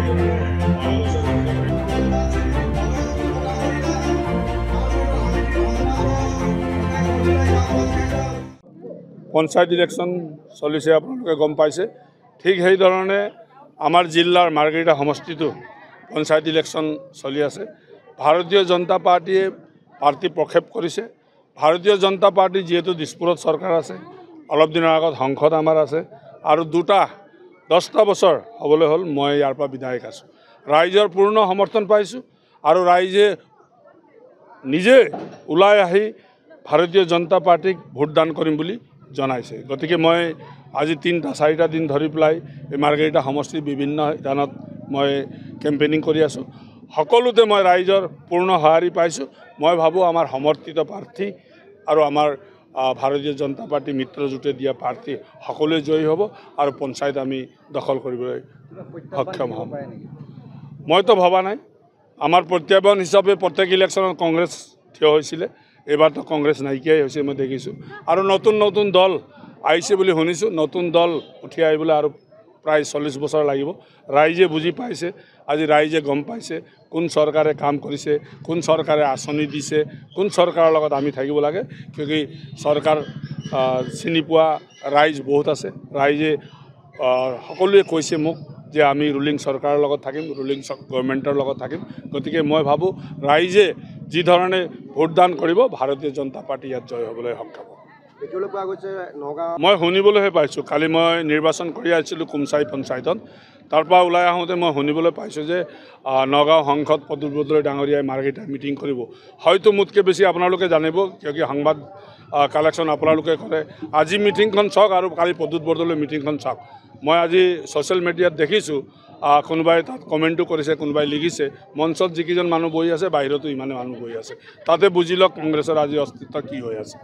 Panchayat election চলিছে, আপোনালোকে গম পাইছে। ঠিক সেইধৰণে আমাৰ জিলাৰ মাৰ্ঘেৰিটা সমষ্টিটো পঞ্চায়ত ইলেকশন চলি আছে। ভাৰতীয় জনতা পাৰ্টীয়ে প্ৰাৰ্থী প্ৰক্ষেপ কৰিছে। ভাৰতীয় জনতা পাৰ্টি যিহেতু দিছপুৰত চৰকাৰ আছে, অলপ দিনৰ আগত সংসদ আমাৰ আছে, আৰু 10টা বছৰ হ'বলৈ হ'ল মই ইয়াৰ পৰা বিধায়ক আছোঁ। ৰাইজৰ পূৰ্ণ সমৰ্থন পাইছোঁ আৰু ৰাইজে নিজে ওলাই আহি ভাৰতীয় জনতা পাৰ্টিক ভোটদান কৰিম বুলি জনাইছে। গতিকে মই আজি 3-4টা দিন ধৰি পেলাই এই মাৰ্ঘেৰিটা সমষ্টিৰ বিভিন্ন স্থানত মই কেম্পেইনিং কৰি আছোঁ। সকলোতে মই ৰাইজৰ পূৰ্ণ সঁহাৰি পাইছোঁ। মই ভাবোঁ আমাৰ সমৰ্থিত প্ৰাৰ্থী আৰু আমাৰ ভাৰতীয় জনতা পাৰ্টি মিত্ৰজোঁটে দিয়া প্ৰাৰ্থী সকলোৱে জয়ী হ'ব আৰু পঞ্চায়ত আমি দখল কৰিবলৈ সক্ষম হ'ম। মইতো ভবা নাই। আমাৰ প্ৰত্যাহ্বান হিচাপে প্ৰত্যেক ইলেকশ্যনত কংগ্ৰেছ থিয় হৈছিলে, এইবাৰতো কংগ্ৰেছ নাইকিয়াই হৈছে মই দেখিছোঁ। আৰু নতুন নতুন দল আহিছে বুলি শুনিছোঁ। নতুন দল উঠি আহিবলৈ আৰু প্ৰায় 40 বছৰ লাগিব। ৰাইজে বুজি পাইছে, আজি ৰাইজে গম পাইছে কোন চৰকাৰে কাম কৰিছে, কোন চৰকাৰে আঁচনি দিছে, কোন চৰকাৰৰ লগত আমি থাকিব লাগে। কিয়কি চৰকাৰ চিনি পোৱা ৰাইজ বহুত আছে। ৰাইজে সকলোৱে কৈছে মোক যে আমি ৰুলিং চৰকাৰৰ লগত থাকিম, ৰুলিং গভৰ্ণমেণ্টৰ লগত থাকিম। গতিকে মই ভাবোঁ ৰাইজে যি ধৰণে ভোটদান কৰিব, ভাৰতীয় জনতা পাৰ্টি ইয়াত জয় হ'বলৈ সক্ষম হ'ব। মই শুনিবলৈহে পাইছোঁ। কালি মই নিৰ্বাচন কৰি আহিছিলোঁ কুমচাই পঞ্চায়তত। তাৰ পৰা ওলাই আহোঁতে মই শুনিবলৈ পাইছোঁ যে নগাঁও সংসদ প্ৰদ্যুৎ বৰদলৈ ডাঙৰীয়াই মাৰ্ঘেৰিটাত মিটিং কৰিব। হয়তো মোতকৈ বেছি আপোনালোকে জানিব, কিয়কি সংবাদ কালেকশ্যন আপোনালোকে কৰে। আজি মিটিংখন চাওক আৰু কালি প্ৰদ্যুৎ বৰদলৈ মিটিংখন চাওক। মই আজি ছ'চিয়েল মিডিয়াত দেখিছোঁ, কোনোবাই তাত কমেণ্টো কৰিছে, কোনোবাই লিখিছে, মঞ্চত যিকেইজন মানুহ বহি আছে বাহিৰতো ইমানে মানুহ বহি আছে। তাতে বুজি লওক কংগ্ৰেছৰ আজি অস্তিত্ব কি হৈ আছে।